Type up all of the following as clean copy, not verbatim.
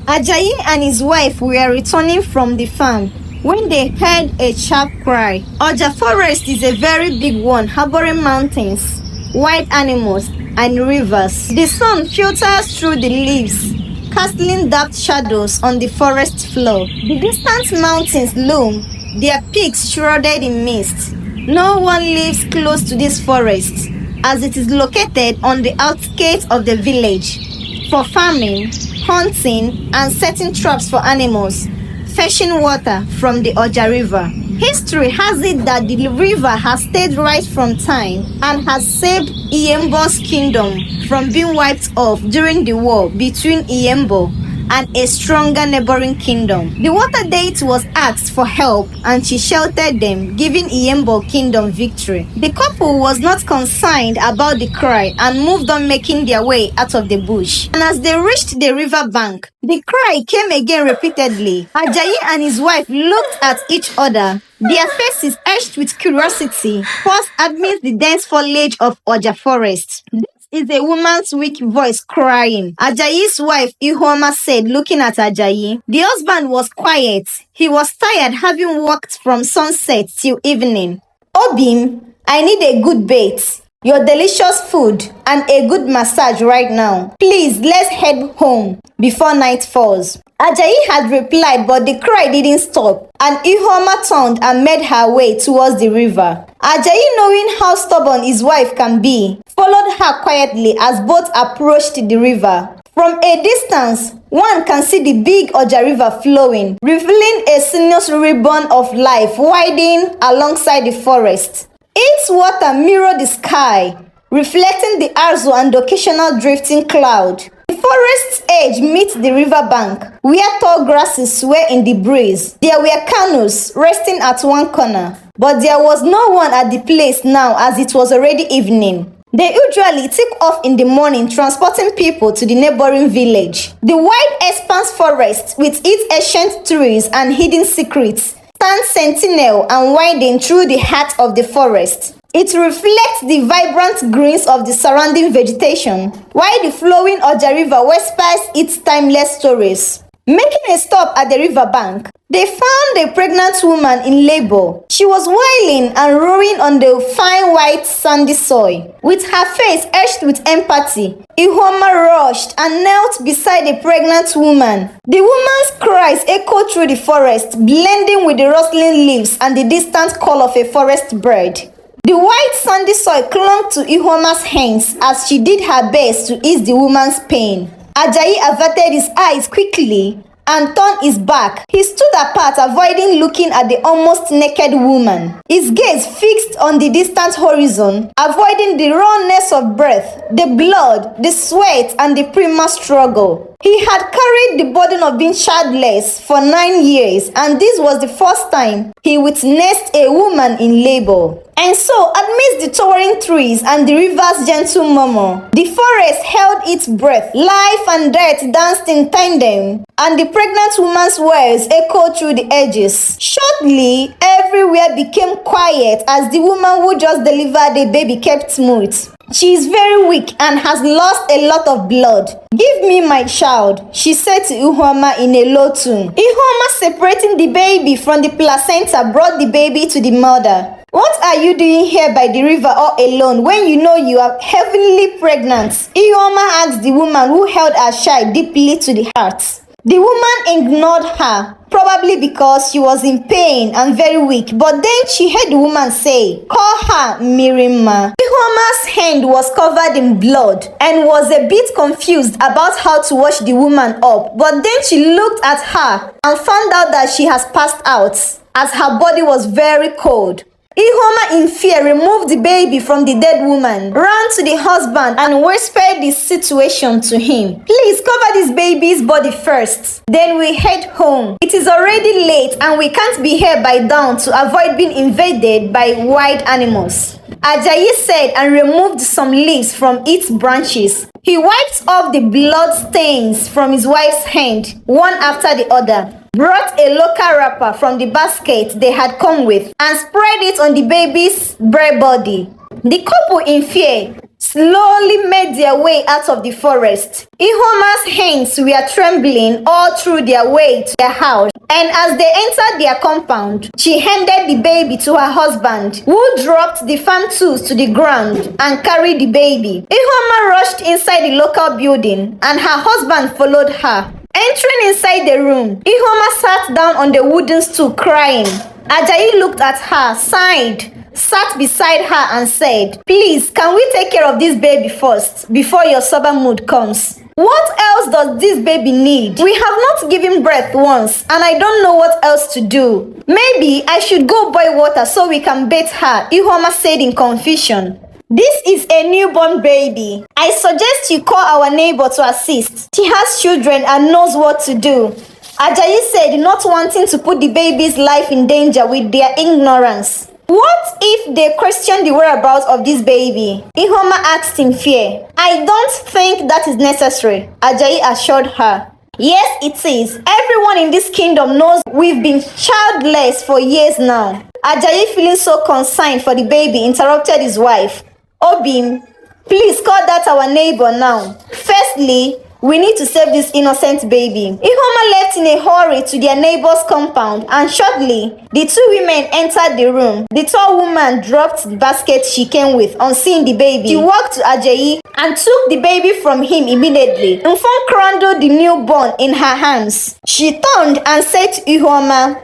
Ajayi and his wife were returning from the farm when they heard a sharp cry. Oja Forest is a very big one, harboring mountains, wild animals, and rivers. The sun filters through the leaves, casting dark shadows on the forest floor. The distant mountains loom, their peaks shrouded in mist. No one lives close to this forest, as it is located on the outskirts of the village, for farming, hunting, and setting traps for animals, fetching water from the Oja River. History has it that the river has stayed right from time and has saved Iyembo's kingdom from being wiped off during the war between Iyembo and a stronger neighboring kingdom. The water deity was asked for help and she sheltered them, giving Iyembo kingdom victory. The couple was not concerned about the cry and moved on, making their way out of the bush. And as they reached the river bank, the cry came again repeatedly. Ajayi and his wife looked at each other, their faces etched with curiosity, paused amidst the dense foliage of Oja Forest. Is a woman's weak voice crying, Ajayi's wife Ihuoma said, looking at Ajayi. The husband was quiet. He was tired, having worked from sunset till evening. Obim, I need a good bath, your delicious food, and a good massage right now. Please, let's head home before night falls. Ajayi had replied, but the cry didn't stop, and Ihuoma turned and made her way towards the river. Ajayi, knowing how stubborn his wife can be, followed her quietly as both approached the river. From a distance, one can see the big Oja River flowing, revealing a sinuous ribbon of life widening alongside the forest. Its water mirrored the sky, reflecting the Arzo and occasional drifting cloud. The forest's edge meets the river bank, where tall grasses sway in the breeze. There were canoes resting at one corner, but there was no one at the place now, as it was already evening. They usually take off in the morning, transporting people to the neighboring village. The wide expanse forest, with its ancient trees and hidden secrets, stands sentinel and winding through the heart of the forest. It reflects the vibrant greens of the surrounding vegetation, while the flowing Oja River whispers its timeless stories. Making a stop at the riverbank, they found a pregnant woman in labor. She was wailing and roaring on the fine white sandy soil. With her face etched with empathy, Ihuoma rushed and knelt beside the pregnant woman. The woman's cries echoed through the forest, blending with the rustling leaves and the distant call of a forest bird. The white sandy soil clung to Ihuoma's hands as she did her best to ease the woman's pain. Ajayi averted his eyes quickly and turned his back. He stood apart, avoiding looking at the almost naked woman. His gaze fixed on the distant horizon, avoiding the rawness of breath, the blood, the sweat, and the premature struggle. He had carried the burden of being childless for 9 years, and this was the first time he witnessed a woman in labor. And so, amidst the towering trees and the river's gentle murmur, the forest held its breath. Life and death danced in tandem, and the pregnant woman's words echoed through the edges. Shortly, everywhere became quiet as the woman who just delivered a baby kept mute. She is very weak and has lost a lot of blood. Give me my child, she said to Ihuoma in a low tone. Ihuoma, separating the baby from the placenta, brought the baby to the mother. What are you doing here by the river all alone when you know you are heavily pregnant? Ihuoma asked the woman who held her child deeply to the heart. The woman ignored her, probably because she was in pain and very weak, but then she heard the woman say, "Call her Mmirimma." Ihuoma's hand was covered in blood and was a bit confused about how to wash the woman up, but then she looked at her and found out that she has passed out, as her body was very cold. Ihuoma, in fear, removed the baby from the dead woman, ran to the husband and whispered the situation to him. "Please cover this baby's body first. Then we head home. It is already late and we can't be here by dawn to avoid being invaded by wild animals." Ajayi said and removed some leaves from its branches. He wiped off the blood stains from his wife's hand, one after the other, brought a local wrapper from the basket they had come with, and spread it on the baby's bare body. The couple, in fear, slowly made their way out of the forest. Ihuoma's hands were trembling all through their way to their house, and as they entered their compound, she handed the baby to her husband, who dropped the farm tools to the ground and carried the baby. Ihuoma rushed inside the local building, and her husband followed her. Entering inside the room, Ihuoma sat down on the wooden stool crying. Ajayi looked at her, sighed, sat beside her and said, "Please, can we take care of this baby first, before your sober mood comes? What else does this baby need? We have not given birth once, and I don't know what else to do. Maybe I should go boil water so we can bathe her," Ihuoma said in confusion. "This is a newborn baby. I suggest you call our neighbor to assist. She has children and knows what to do," Ajayi said, not wanting to put the baby's life in danger with their ignorance. "What if they question the whereabouts of this baby?" Ihuoma asked in fear. "I don't think that is necessary," Ajayi assured her. "Yes, it is. Everyone in this kingdom knows we've been childless for years now." Ajayi, feeling so concerned for the baby, interrupted his wife. "Obim, please call that our neighbor now. Firstly, we need to save this innocent baby." Ihuoma left in a hurry to their neighbor's compound, and shortly, the two women entered the room. The tall woman dropped the basket she came with on seeing the baby. She walked to Ajayi and took the baby from him immediately. Mfon cradled the newborn in her hands. She turned and said to Ihuoma,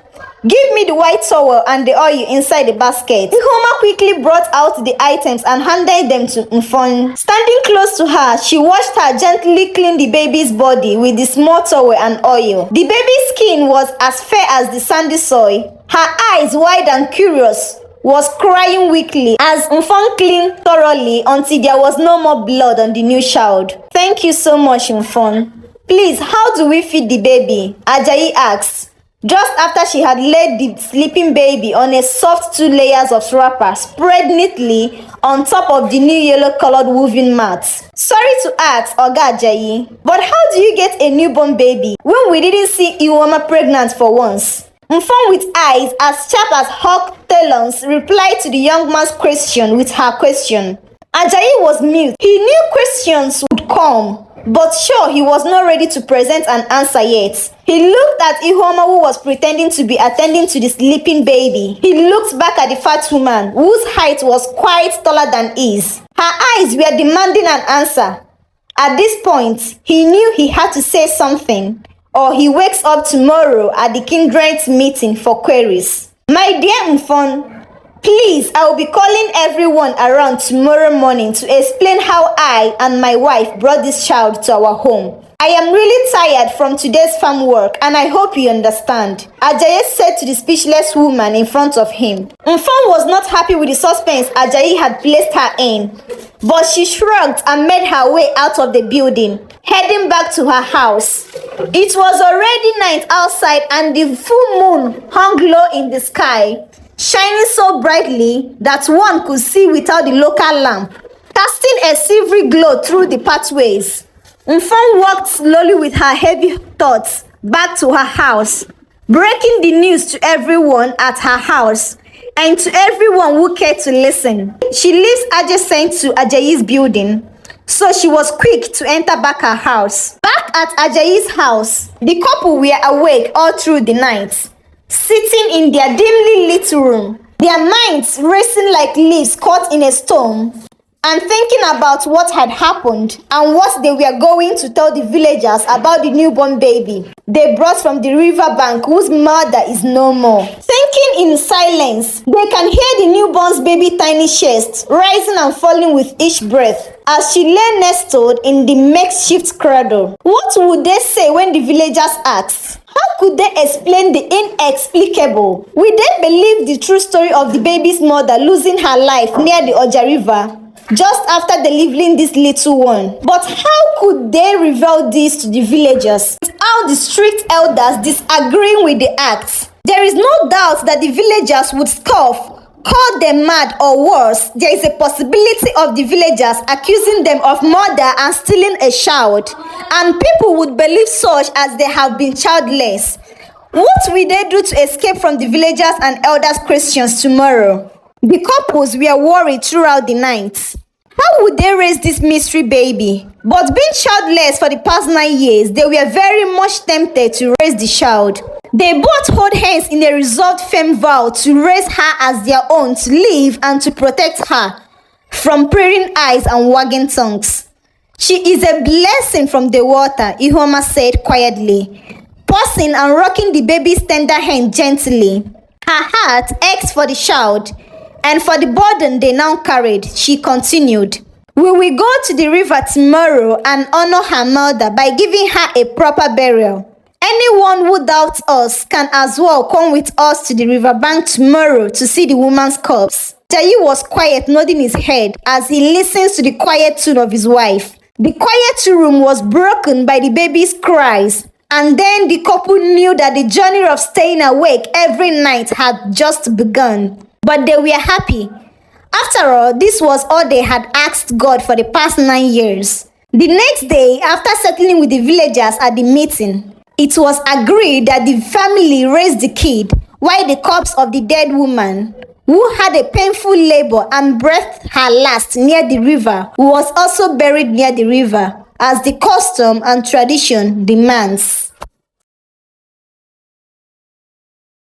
"Give me the white towel and the oil inside the basket." Ihuoma quickly brought out the items and handed them to Mfon. Standing close to her, she watched her gently clean the baby's body with the small towel and oil. The baby's skin was as fair as the sandy soil. Her eyes, wide and curious, was crying weakly as Mfon cleaned thoroughly until there was no more blood on the new child. "Thank you so much, Mfon. Please, how do we feed the baby?" Ajayi asked, just after she had laid the sleeping baby on a soft 2 layers of wrapper spread neatly on top of the new yellow-colored woven mat. "Sorry to ask, Oga Ajayi, but how do you get a newborn baby when we didn't see Ihuoma pregnant for once?" Mfon, with eyes as sharp as hawk talons, replied to the young man's question with her question. Ajayi was mute. He knew questions would come, but sure, he was not ready to present an answer yet. He looked at Ihuoma, who was pretending to be attending to the sleeping baby. He looked back at the fat woman, whose height was quite taller than his. Her eyes were demanding an answer. At this point, he knew he had to say something, or he wakes up tomorrow at the kindred's meeting for queries. "My dear Mfon, please, I will be calling everyone around tomorrow morning to explain how I and my wife brought this child to our home. I am really tired from today's farm work, and I hope you understand," Ajayi said to the speechless woman in front of him. Mfon was not happy with the suspense Ajayi had placed her in, but she shrugged and made her way out of the building, heading back to her house. It was already night outside, and the full moon hung low in the sky, shining so brightly that one could see without the local lamp, casting a silvery glow through the pathways. Mfon walked slowly with her heavy thoughts back to her house, breaking the news to everyone at her house and to everyone who cared to listen. She lives adjacent to Ajayi's building, so she was quick to enter back her house. Back at Ajayi's house, the couple were awake all through the night, sitting in their dimly lit room, their minds racing like leaves caught in a storm, and thinking about what had happened and what they were going to tell the villagers about the newborn baby they brought from the river bank, whose mother is no more. Thinking in silence, they can hear the newborn's baby tiny chest rising and falling with each breath as she lay nestled in the makeshift cradle. What would they say when the villagers asked? How could they explain the inexplicable? Will they believe the true story of the baby's mother losing her life near the Oja River just after delivering this little one? But how could they reveal this to the villagers without the strict elders disagreeing with the act? There is no doubt that the villagers would scoff, call them mad, or worse, there is a possibility of the villagers accusing them of murder and stealing a child, and people would believe such as they have been childless. What will they do to escape from the villagers and elders' questions tomorrow? The couples were worried throughout the night. How would they raise this mystery baby? But being childless for the past 9 years, they were very much tempted to raise the child. They both hold hands in a resolved firm vow to raise her as their own, to live and to protect her from prying eyes and wagging tongues. She is a blessing from the water, Ihoma said quietly, pausing and rocking the baby's tender hand gently. Her heart ached for the child and for the burden they now carried. She continued, "We will go to the river tomorrow and honor her mother by giving her a proper burial. Anyone who doubts us can as well come with us to the riverbank tomorrow to see the woman's corpse." Jayi was quiet, nodding his head as he listens to the quiet tune of his wife. The quiet room was broken by the baby's cries, and then the couple knew that the journey of staying awake every night had just begun. But they were happy. After all, this was all they had asked God for the past 9 years. The next day, after settling with the villagers at the meeting, it was agreed that the family raised the kid while the corpse of the dead woman, who had a painful labor and breathed her last near the river, was also buried near the river, as the custom and tradition demands.